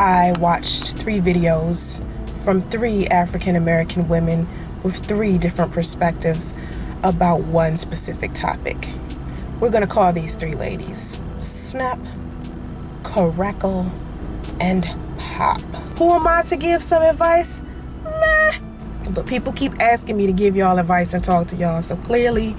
I watched 3 videos from 3 African American women with 3 different perspectives about one specific topic. We're going to call these 3 ladies Snap, Crackle, and Pop. Who am I to give some advice? Meh. But people keep asking me to give y'all advice and talk to y'all, so clearly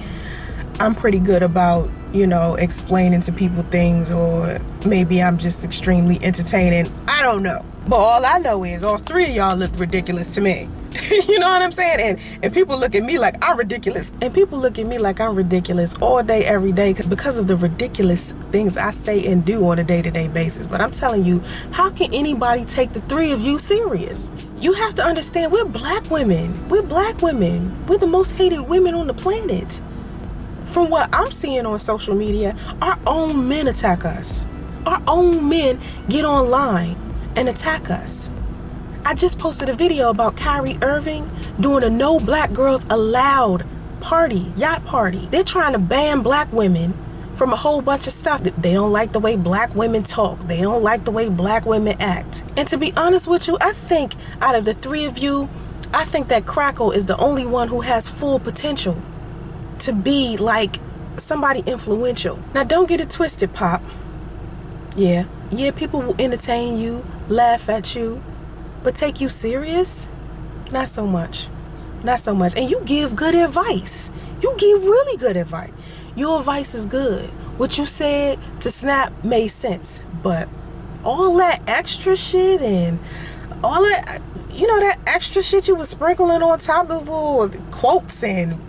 I'm pretty good about, explaining to people things, or maybe I'm just extremely entertaining. I don't know. But all I know is all 3 of y'all look ridiculous to me. You know what I'm saying? And people look at me like I'm ridiculous. And people look at me like I'm ridiculous all day, every day, because of the ridiculous things I say and do on a day-to-day basis. But I'm telling you, how can anybody take the 3 of you serious? You have to understand, we're black women. We're black women. We're the most hated women on the planet. From what I'm seeing on social media, our own men attack us. Our own men get online and attack us. I just posted a video about Kyrie Irving doing a No Black Girls Allowed party, yacht party. They're trying to ban black women from a whole bunch of stuff. They don't like the way black women talk. They don't like the way black women act. And to be honest with you, I think out of the 3 of you, I think that Crackle is the only one who has full potential to be like somebody influential. Now don't get it twisted, Pop. Yeah, people will entertain you, laugh at you, but take you serious? Not so much. Not so much. And you give good advice. You give really good advice. Your advice is good. What you said to Snap made sense. But all that extra shit and all that, that extra shit you was sprinkling on top of those little quotes and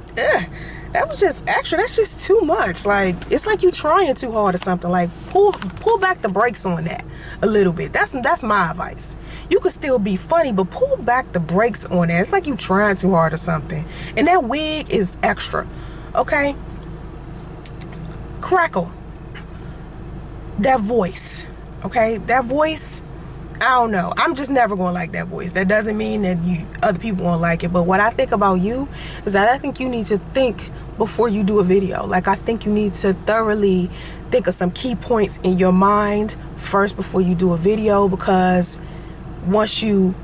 that was just extra. That's just too much. Like, it's like you trying too hard or something. Like, pull back the brakes on that a little bit. That's my advice. You could still be funny, but pull back the brakes on that. It's like you trying too hard or something. And that wig is extra. Okay? Crackle. That voice. Okay? That voice, I don't know. I'm just never going to like that voice. That doesn't mean that other people won't like it. But what I think about you is that I think you need to think before you do a video. Like, I think you need to thoroughly think of some key points in your mind first before you do a video, because once you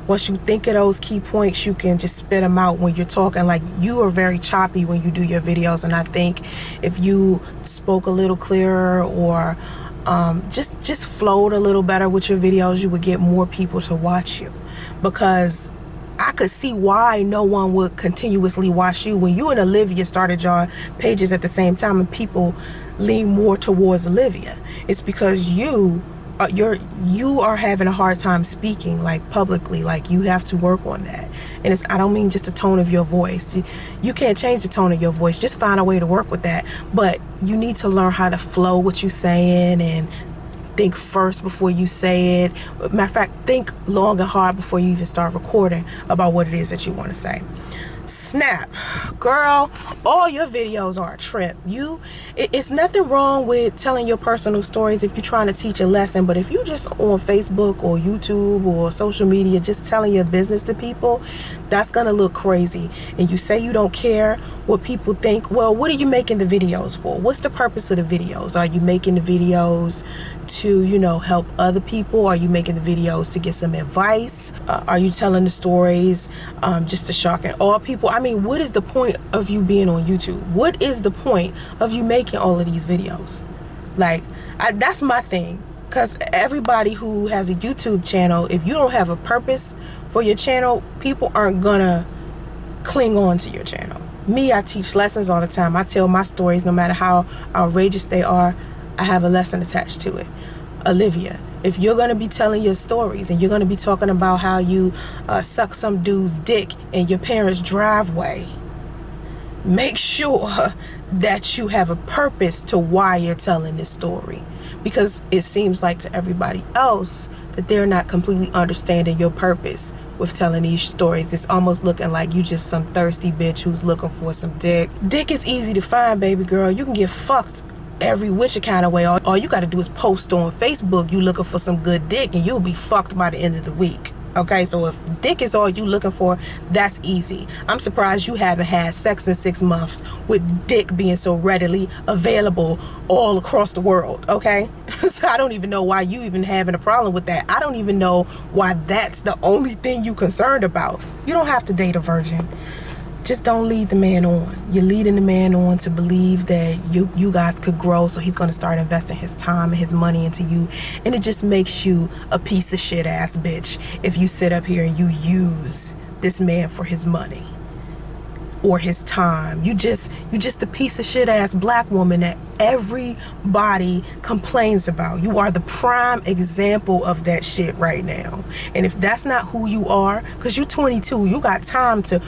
think of those key points, you can just spit them out when you're talking. Like, you are very choppy when you do your videos, and I think if you spoke a little clearer or just flowed a little better with your videos, you would get more people to watch you. Because I could see why no one would continuously watch you when you and Olivia started your pages at the same time, and people lean more towards Olivia. It's because you are having a hard time speaking, like, publicly. Like, you have to work on that. And I don't mean just the tone of your voice. You can't change the tone of your voice. Just find a way to work with that. But you need to learn how to flow what you're saying and think first before you say it. Matter of fact, think long and hard before you even start recording about what it is that you want to say. Snap, girl, all your videos are a trip. It's nothing wrong with telling your personal stories if you're trying to teach a lesson, but if you just on Facebook or YouTube or social media just telling your business to people, that's gonna look crazy. And you say you don't care what people think. Well, what are you making the videos for? What's the purpose of the videos? Are you making the videos to, help other people? Are you making the videos to get some advice? Are you telling the stories just to shock and awe people? I mean, what is the point of you being on YouTube? What is the point of you making all of these videos? Like, that's my thing. Because everybody who has a YouTube channel, if you don't have a purpose for your channel, people aren't gonna cling on to your channel. Me, I teach lessons all the time. I tell my stories, no matter how outrageous they are, I have a lesson attached to it. Olivia, if you're going to be telling your stories and you're going to be talking about how you suck some dude's dick in your parents' driveway, make sure that you have a purpose to why you're telling this story. Because it seems like to everybody else that they're not completely understanding your purpose with telling these stories. It's almost looking like you just some thirsty bitch who's looking for some dick. Dick is easy to find, baby girl. You can get fucked every which kind of way. All you got to do is post on Facebook you looking for some good dick, and you'll be fucked by the end of the week. Okay, so if dick is all you looking for, that's easy. I'm surprised you haven't had sex in 6 months with dick being so readily available all across the world, okay? So I don't even know why you even having a problem with that. I don't even know why that's the only thing you concerned about. You don't have to date a virgin. Just don't lead the man on. You're leading the man on to believe that you guys could grow, so he's going to start investing his time and his money into you. And it just makes you a piece of shit ass bitch if you sit up here and you use this man for his money or his time. You just a piece of shit ass black woman that everybody complains about. You are the prime example of that shit right now. And if that's not who you are, because you're 22, you got time to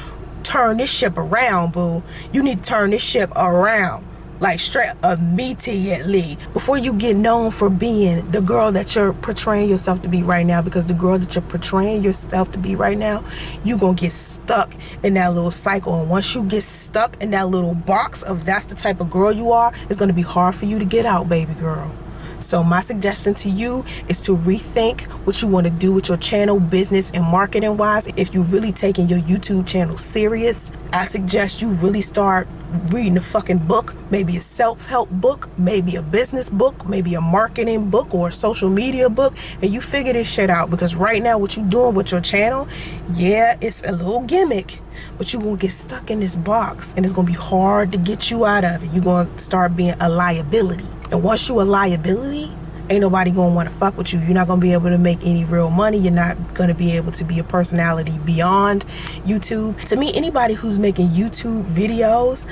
turn this ship around, boo. You need to turn this ship around, like straight immediately, before you get known for being the girl that you're portraying yourself to be right now. Because the girl that you're portraying yourself to be right now, you gonna get stuck in that little cycle. And once you get stuck in that little box of that's the type of girl you are, it's gonna be hard for you to get out, baby girl. So my suggestion to you is to rethink what you want to do with your channel, business and marketing wise. If you're really taking your YouTube channel serious, I suggest you really start reading a fucking book, maybe a self-help book, maybe a business book, maybe a marketing book or a social media book, and you figure this shit out. Because right now what you're doing with your channel, yeah, it's a little gimmick, but you're gonna get stuck in this box and it's gonna be hard to get you out of it. You're gonna start being a liability. And once you a liability, ain't nobody gonna want to fuck with you. You're not gonna be able to make any real money. You're not gonna be able to be a personality beyond YouTube. To me, anybody who's making YouTube videos,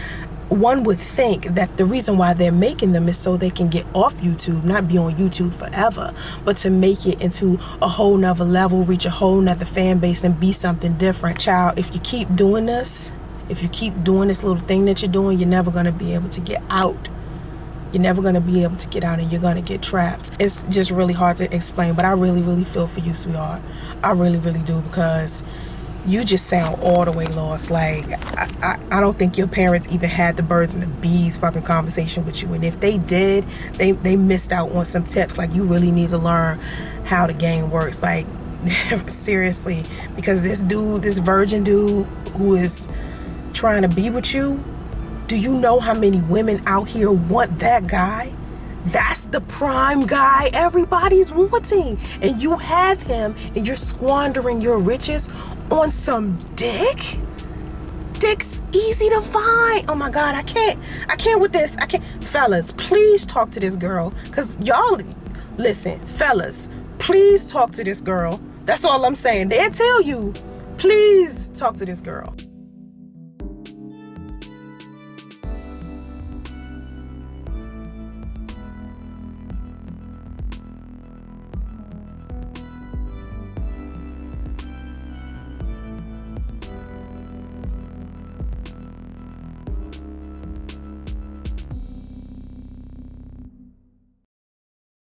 one would think that the reason why they're making them is so they can get off YouTube, not be on YouTube forever, but to make it into a whole nother level, reach a whole nother fan base and be something different. Child, if you keep doing this, if you keep doing this little thing that you're doing, you're never gonna be able to get out. You're never going to be able to get out and you're going to get trapped. It's just really hard to explain, but I really, really feel for you, sweetheart. I really, really do, because you just sound all the way lost. Like, I don't think your parents even had the birds and the bees fucking conversation with you. And if they did, they missed out on some tips. Like, you really need to learn how the game works. Like, seriously, because this dude, this virgin dude who is trying to be with you, do you know how many women out here want that guy? That's the prime guy everybody's wanting. And you have him and you're squandering your riches on some dick? Dick's easy to find. Oh my God, I can't with this. I can't. Fellas, please talk to this girl. Because y'all, listen, fellas, please talk to this girl. That's all I'm saying. They'll tell you, please talk to this girl.